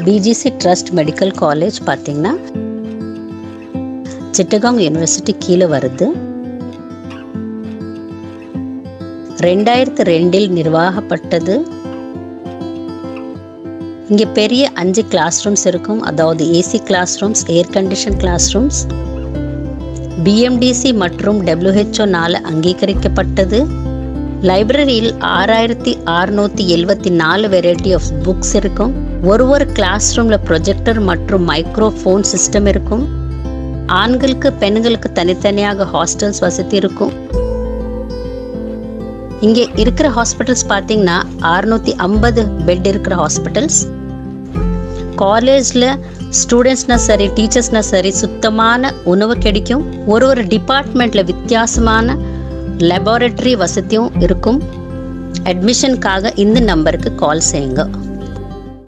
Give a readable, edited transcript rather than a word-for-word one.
PGC trust medical college பார்த்தீங்கன்னா Chittagong university கீழே வருது. 2002 நிர்வாகப்பட்டது. இங்கே பெரிய 5 கிளாஸ் ரூம்ஸ் இருக்கும். அதாவது AC class rooms, air condition class rooms, BMTC மற்றும் WHO அங்கீகரிக்கப்பட்டது. லைப்ரரியில் 6674 வெரைட்டி ஆஃப் புக்ஸ் இருக்கும். ஒரு கிளாஸ் ரூம்ல ப்ரொஜெக்டர் மற்றும் மைக்ரோஃபோன் சிஸ்டம் இருக்கும். ஆண்களுக்கு பெண்களுக்கு தனித்தனியாக ஹாஸ்டல்ஸ் வசதி இருக்கும். இங்கே இருக்கிற ஹாஸ்பிட்டல்ஸ் பார்த்தீங்கன்னா 650 பெட் இருக்கிற ஹாஸ்பிட்டல்ஸ். காலேஜில் ஸ்டூடெண்ட்ஸ்னா சரி, டீச்சர்ஸ்னா சரி, சுத்தமான உணவு கிடைக்கும். ஒரு டிபார்ட்மெண்ட்டில் வித்தியாசமான லெபார்டரி வசதியும் இருக்கும். அட்மிஷனுக்காக இந்த நம்பருக்கு கால் செய்யுங்க.